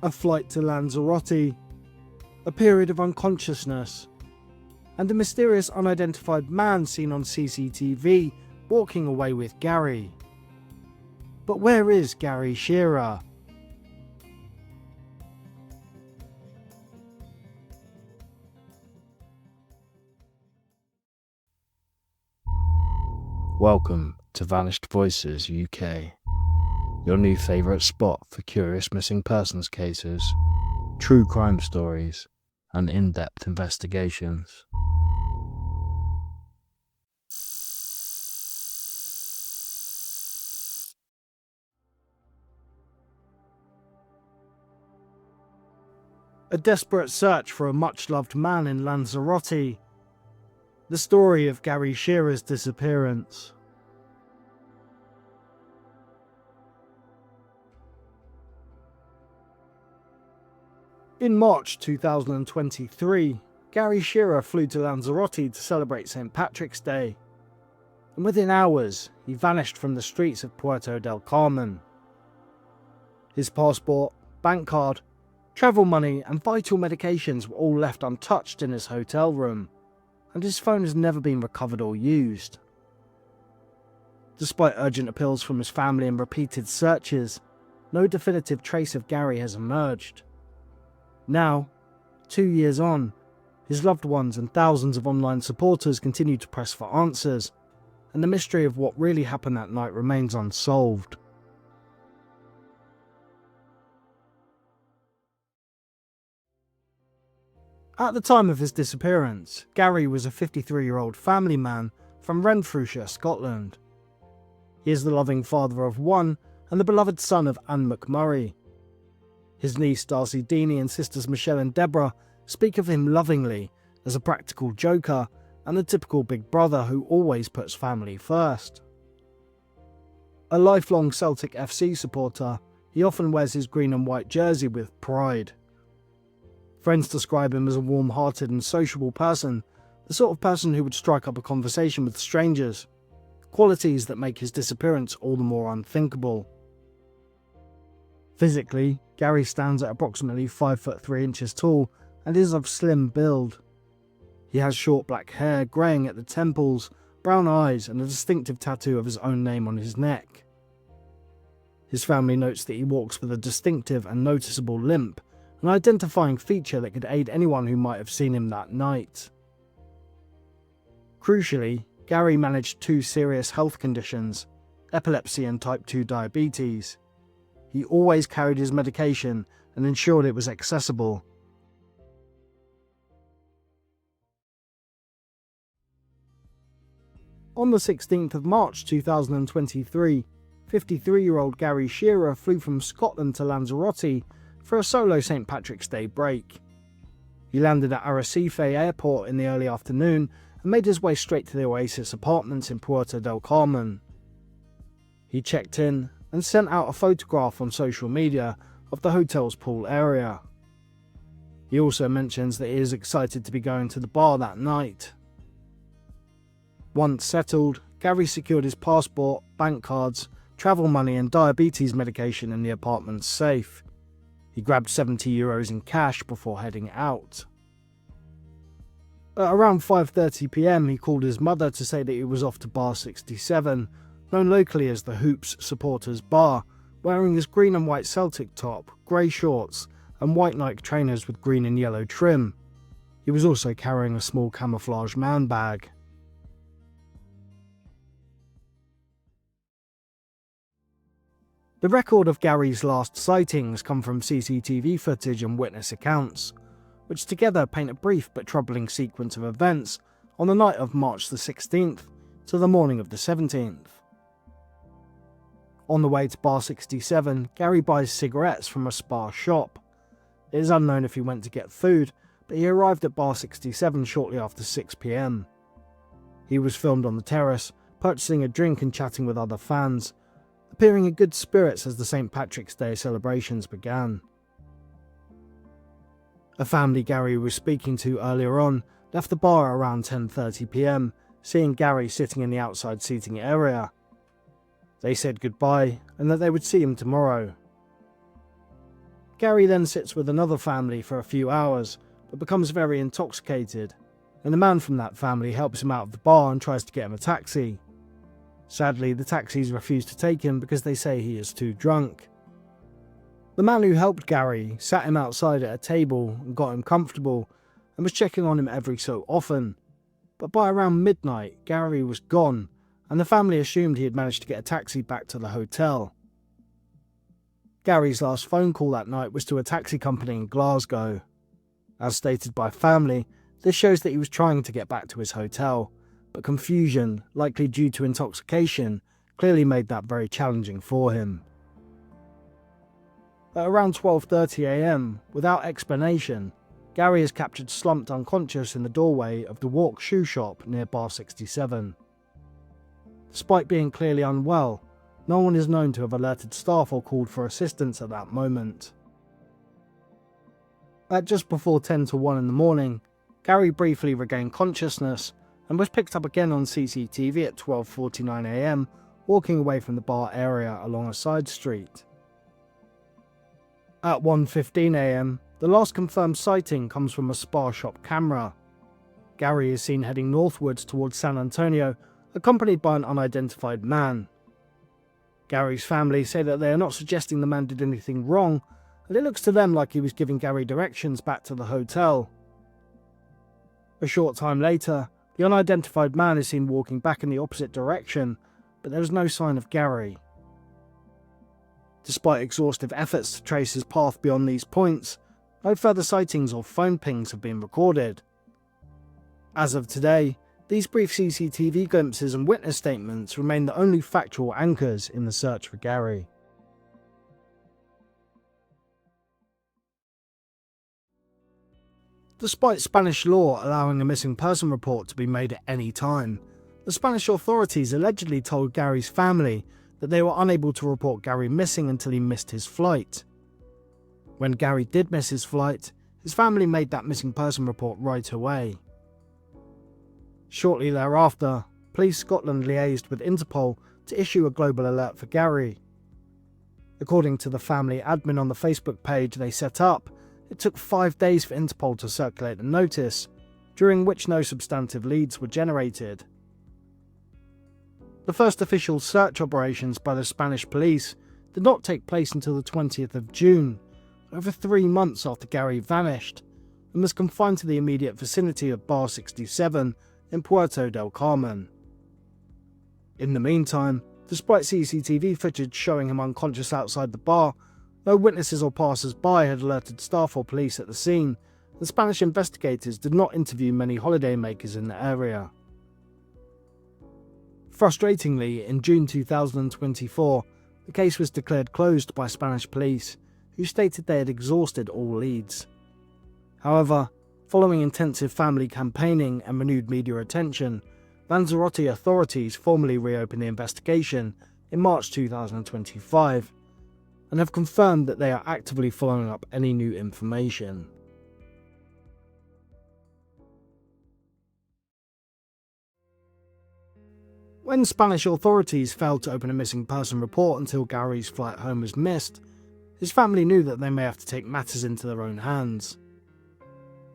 a flight to Lanzarote, a period of unconsciousness, and a mysterious unidentified man seen on CCTV walking away with Gary. But where is Gary Shearer? Welcome to Vanished Voices UK, your new favourite spot for curious missing persons cases, true crime stories, and in-depth investigations. A desperate search for a much-loved man in Lanzarote. The story of Gary Shearer's disappearance. In March 2023, Gary Shearer flew to Lanzarote to celebrate St. Patrick's Day, and within hours, he vanished from the streets of Puerto del Carmen. His passport, bank card, travel money, and vital medications were all left untouched in his hotel room, and his phone has never been recovered or used. Despite urgent appeals from his family and repeated searches, no definitive trace of Gary has emerged. Now, 2 years on, his loved ones and thousands of online supporters continue to press for answers, and the mystery of what really happened that night remains unsolved. At the time of his disappearance, Gary was a 53-year-old family man from Renfrewshire, Scotland. He is the loving father of one and the beloved son of Anne McMurray. His niece Darcy Deany and sisters Michelle and Deborah speak of him lovingly as a practical joker and the typical big brother who always puts family first. A lifelong Celtic FC supporter, he often wears his green and white jersey with pride. Friends describe him as a warm-hearted and sociable person, the sort of person who would strike up a conversation with strangers, qualities that make his disappearance all the more unthinkable. Physically, Gary stands at approximately 5'3" tall and is of slim build. He has short black hair, greying at the temples, brown eyes, and a distinctive tattoo of his own name on his neck. His family notes that he walks with a distinctive and noticeable limp, an identifying feature that could aid anyone who might have seen him that night. Crucially, Gary managed 2 serious health conditions, epilepsy and type 2 diabetes. He always carried his medication and ensured it was accessible. On the 16th of March 2023, 53-year-old Gary Shearer flew from Scotland to Lanzarote for a solo St. Patrick's Day break. He landed at Arrecife Airport in the early afternoon and made his way straight to the Oasis apartments in Puerto del Carmen. He checked in and sent out a photograph on social media of the hotel's pool area. He also mentions that he is excited to be going to the bar that night. Once settled, Gary secured his passport, bank cards, travel money and diabetes medication in the apartment's safe. He grabbed €70 in cash before heading out. At around 5:30 PM, he called his mother to say that he was off to Bar 67, known locally as the Hoops Supporters Bar, wearing his green and white Celtic top, grey shorts, and white Nike trainers with green and yellow trim. He was also carrying a small camouflage man bag. The record of Gary's last sightings come from CCTV footage and witness accounts, which together paint a brief but troubling sequence of events on the night of March the 16th to the morning of the 17th. On the way to Bar 67, Gary buys cigarettes from a Spar shop. It is unknown if he went to get food, but he arrived at Bar 67 shortly after 6 PM. He was filmed on the terrace, purchasing a drink and chatting with other fans, appearing in good spirits as the St. Patrick's Day celebrations began. A family Gary was speaking to earlier on left the bar around 10:30 PM, seeing Gary sitting in the outside seating area. They said goodbye and that they would see him tomorrow. Gary then sits with another family for a few hours, but becomes very intoxicated, and the man from that family helps him out of the bar and tries to get him a taxi. Sadly, the taxis refuse to take him because they say he is too drunk. The man who helped Gary sat him outside at a table and got him comfortable and was checking on him every so often, but by around midnight, Gary was gone, and the family assumed he had managed to get a taxi back to the hotel. Gary's last phone call that night was to a taxi company in Glasgow. As stated by family, this shows that he was trying to get back to his hotel, but confusion, likely due to intoxication, clearly made that very challenging for him. At around 12:30 AM, without explanation, Gary is captured slumped unconscious in the doorway of the Walk Shoe Shop near Bar 67. Despite being clearly unwell, no one is known to have alerted staff or called for assistance at that moment. At just before 10 to 1 in the morning, Gary briefly regained consciousness and was picked up again on CCTV at 12:49 AM, walking away from the bar area along a side street. At 1:15 AM, the last confirmed sighting comes from a spa shop camera. Gary is seen heading northwards towards San Antonio, accompanied by an unidentified man. Gary's family say that they are not suggesting the man did anything wrong, and it looks to them like he was giving Gary directions back to the hotel. A short time later, the unidentified man is seen walking back in the opposite direction, but there is no sign of Gary. Despite exhaustive efforts to trace his path beyond these points, no further sightings or phone pings have been recorded. As of today, these brief CCTV glimpses and witness statements remain the only factual anchors in the search for Gary. Despite Spanish law allowing a missing person report to be made at any time, the Spanish authorities allegedly told Gary's family that they were unable to report Gary missing until he missed his flight. When Gary did miss his flight, his family made that missing person report right away. Shortly thereafter, Police Scotland liaised with Interpol to issue a global alert for Gary. According to the family admin on the Facebook page they set up, it took 5 days for Interpol to circulate the notice, during which no substantive leads were generated. The first official search operations by the Spanish police did not take place until the 20th of June, over 3 months after Gary vanished, and was confined to the immediate vicinity of Bar 67 in Puerto del Carmen. In the meantime, despite CCTV footage showing him unconscious outside the bar, no witnesses or passers-by had alerted staff or police at the scene, and Spanish investigators did not interview many holidaymakers in the area. Frustratingly, in June 2024, the case was declared closed by Spanish police, who stated they had exhausted all leads. However, following intensive family campaigning and renewed media attention, Lanzarote authorities formally reopened the investigation in March 2025, and have confirmed that they are actively following up any new information. When Spanish authorities failed to open a missing person report until Gary's flight home was missed, his family knew that they may have to take matters into their own hands.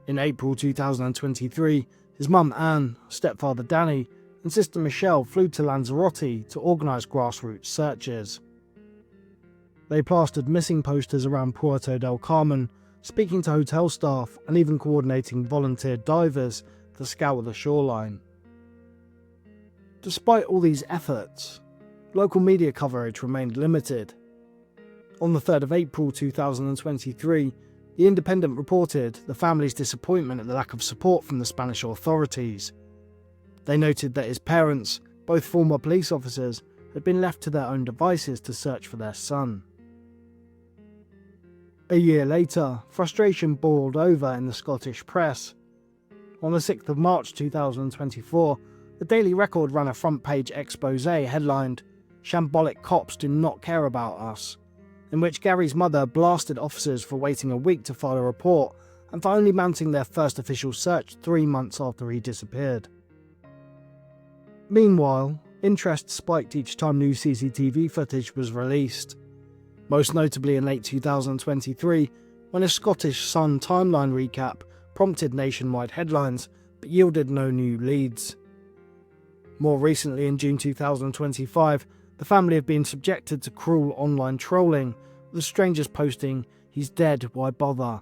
In April 2023, his mum Anne, stepfather Danny, and sister Michelle flew to Lanzarote to organise grassroots searches. They plastered missing posters around Puerto del Carmen, speaking to hotel staff and even coordinating volunteer divers to scour the shoreline. Despite all these efforts, local media coverage remained limited. On the 3rd of April 2023, The Independent reported the family's disappointment at the lack of support from the Spanish authorities. They noted that his parents, both former police officers, had been left to their own devices to search for their son. A year later, frustration boiled over in the Scottish press. On the 6th of March 2024, the Daily Record ran a front-page expose headlined, "Shambolic Cops Do Not Care About Us," in which Gary's mother blasted officers for waiting a week to file a report and for only mounting their first official search 3 months after he disappeared. Meanwhile, interest spiked each time new CCTV footage was released. most notably in late 2023 when a Scottish Sun timeline recap prompted nationwide headlines but yielded no new leads. More recently, in June 2025, the family have been subjected to cruel online trolling, with the strangers posting, "He's dead, why bother?"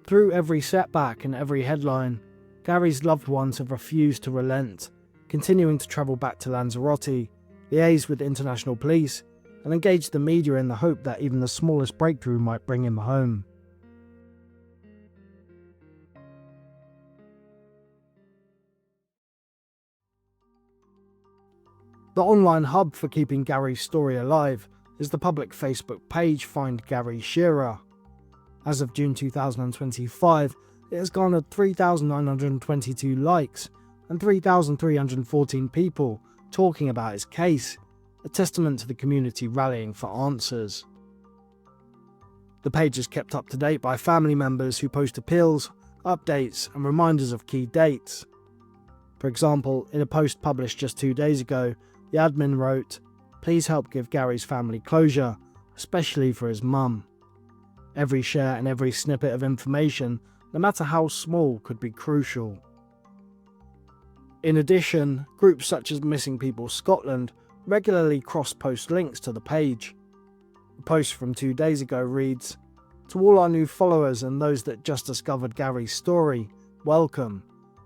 Through every setback and every headline, Gary's loved ones have refused to relent, continuing to travel back to Lanzarote, liaise with international police, and engage the media in the hope that even the smallest breakthrough might bring him home. The online hub for keeping Gary's story alive is the public Facebook page Find Gary Shearer. As of June 2025, it has garnered 3,922 likes and 3,314 people talking about his case, a testament to the community rallying for answers. The page is kept up to date by family members who post appeals, updates, and reminders of key dates. For example, in a post published just 2 days ago, the admin wrote, "Please help give Gary's family closure, especially for his mum." Every share and every snippet of information, no matter how small, could be crucial. In addition, groups such as Missing People Scotland regularly cross-post links to the page. A post from 2 days ago reads, "To all our new followers and those that just discovered Gary's story, welcome.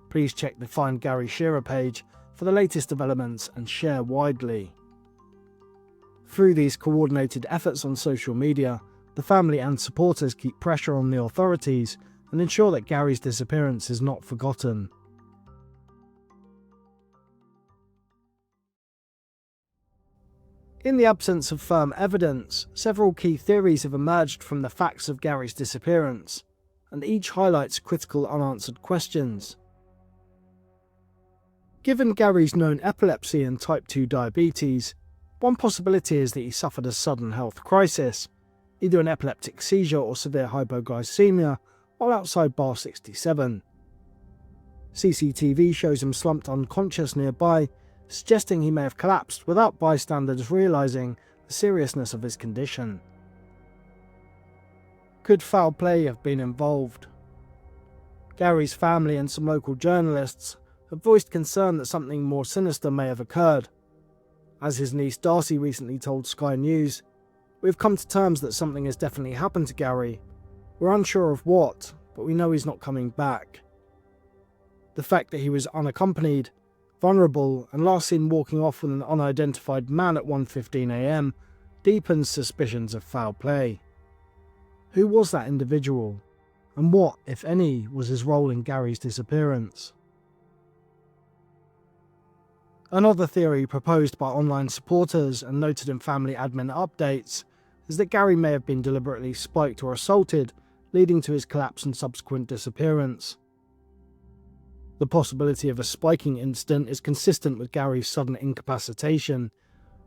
Please check the Find Gary Shearer page for the latest developments and share widely." Through these coordinated efforts on social media, the family and supporters keep pressure on the authorities and ensure that Gary's disappearance is not forgotten. In the absence of firm evidence, several key theories have emerged from the facts of Gary's disappearance, and each highlights critical unanswered questions. Given Gary's known epilepsy and type 2 diabetes, one possibility is that he suffered a sudden health crisis, either an epileptic seizure or severe hypoglycemia, while outside Bar 67. CCTV shows him slumped unconscious nearby, suggesting he may have collapsed without bystanders realising the seriousness of his condition. Could foul play have been involved? Gary's family and some local journalists have voiced concern that something more sinister may have occurred. As his niece Darcy recently told Sky News, "We've come to terms that something has definitely happened to Gary. We're unsure of what, but we know he's not coming back." The fact that he was unaccompanied, vulnerable, and last seen walking off with an unidentified man at 1:15 a.m. deepens suspicions of foul play. Who was that individual? And what, if any, was his role in Gary's disappearance? Another theory proposed by online supporters and noted in family admin updates is that Gary may have been deliberately spiked or assaulted, leading to his collapse and subsequent disappearance. The possibility of a spiking incident is consistent with Gary's sudden incapacitation,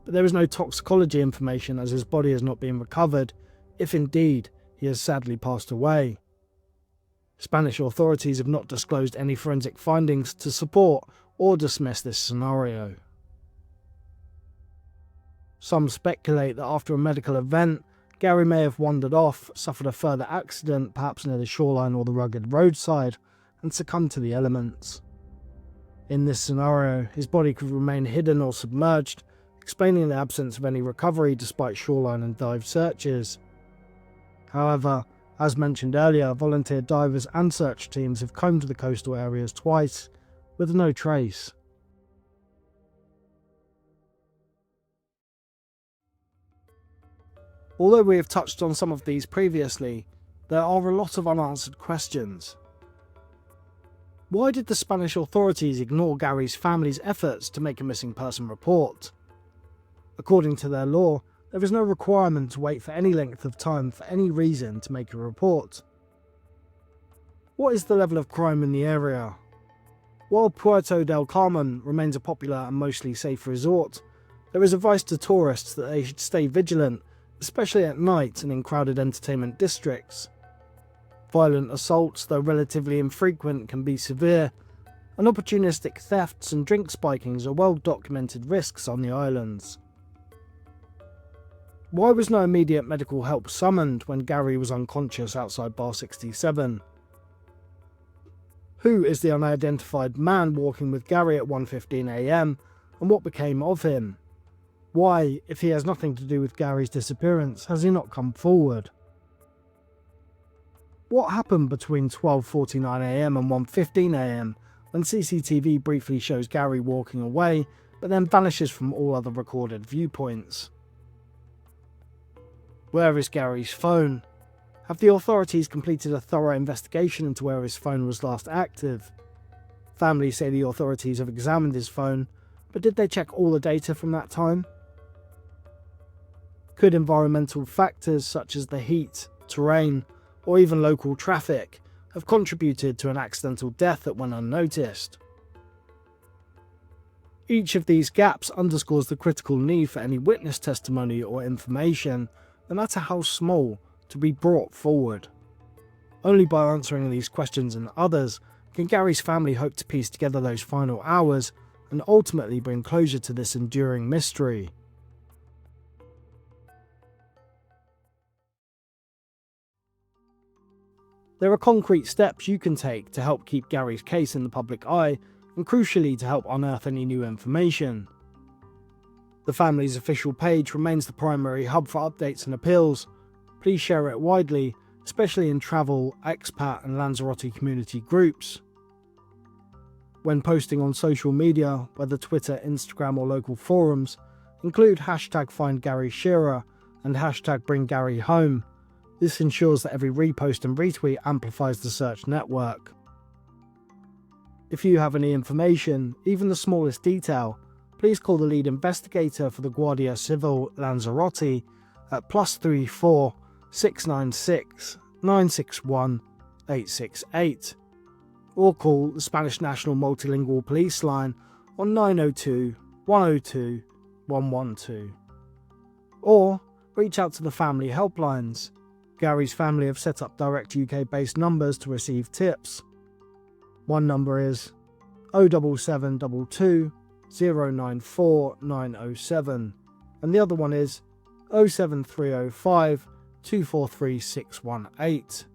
but there is no toxicology information as his body has not been recovered, if indeed he has sadly passed away. Spanish authorities have not disclosed any forensic findings to support or dismiss this scenario. Some speculate that after a medical event, Gary may have wandered off, suffered a further accident, perhaps near the shoreline or the rugged roadside, and succumbed to the elements. In this scenario, his body could remain hidden or submerged, explaining the absence of any recovery despite shoreline and dive searches. However, as mentioned earlier, volunteer divers and search teams have combed the coastal areas twice, with no trace. Although we have touched on some of these previously, there are a lot of unanswered questions. Why did the Spanish authorities ignore Gary's family's efforts to make a missing person report? According to their law, there is no requirement to wait for any length of time for any reason to make a report. What is the level of crime in the area? While Puerto del Carmen remains a popular and mostly safe resort, there is advice to tourists that they should stay vigilant, especially at night and in crowded entertainment districts. Violent assaults, though relatively infrequent, can be severe, and opportunistic thefts and drink spikings are well-documented risks on the islands. Why was no immediate medical help summoned when Gary was unconscious outside Bar 67? Who is the unidentified man walking with Gary at 1:15 AM, and what became of him? Why, if he has nothing to do with Gary's disappearance, has he not come forward? What happened between 12:49 AM and 1:15 AM when CCTV briefly shows Gary walking away but then vanishes from all other recorded viewpoints? Where is Gary's phone? Have the authorities completed a thorough investigation into where his phone was last active? Families say the authorities have examined his phone, but did they check all the data from that time? Could environmental factors such as the heat, terrain, or even local traffic have contributed to an accidental death that went unnoticed? Each of these gaps underscores the critical need for any witness testimony or information, no matter how small, to be brought forward. Only by answering these questions and others can Gary's family hope to piece together those final hours and ultimately bring closure to this enduring mystery. There are concrete steps you can take to help keep Gary's case in the public eye, and crucially to help unearth any new information. The family's official page remains the primary hub for updates and appeals. Please share it widely, especially in travel, expat and Lanzarote community groups. When posting on social media, whether Twitter, Instagram or local forums, include hashtag Find Gary Shearer and hashtag Bring Gary Home. This ensures that every repost and retweet amplifies the search network. If you have any information, even the smallest detail, please call the lead investigator for the Guardia Civil Lanzarote at +34 696 961 868, or call the Spanish National Multilingual Police Line on 902 102 112, or reach out to the family helplines. Gary's family have set up direct UK-based numbers to receive tips. One number is 07722 094 907, and the other one is 07305 243 618.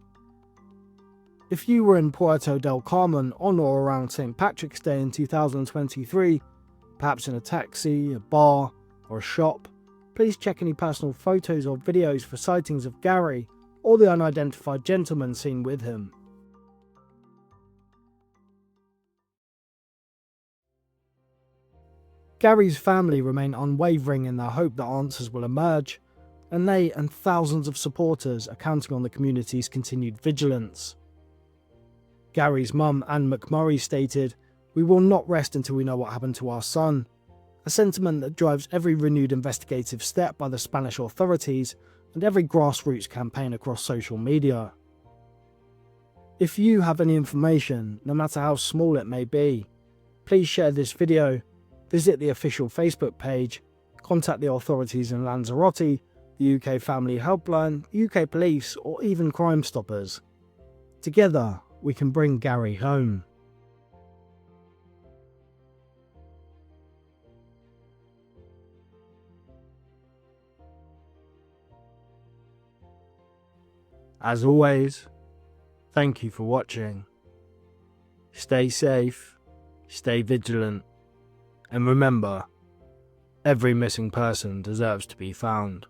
If you were in Puerto del Carmen on or around St. Patrick's Day in 2023, perhaps in a taxi, a bar, or a shop, please check any personal photos or videos for sightings of Gary or the unidentified gentleman seen with him. Gary's family remain unwavering in their hope that answers will emerge, and they and thousands of supporters are counting on the community's continued vigilance. Gary's mum, Anne McMurray, stated, "We will not rest until we know what happened to our son," a sentiment that drives every renewed investigative step by the Spanish authorities and every grassroots campaign across social media. If you have any information, no matter how small it may be, please share this video, visit the official Facebook page, contact the authorities in Lanzarote, the UK Family Helpline, UK Police, or even Crime Stoppers. Together, we can bring Gary home. As always, thank you for watching. Stay safe, stay vigilant, and remember, every missing person deserves to be found.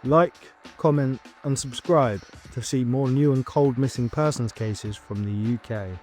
Like, comment and subscribe to see more new and cold missing persons cases from the UK.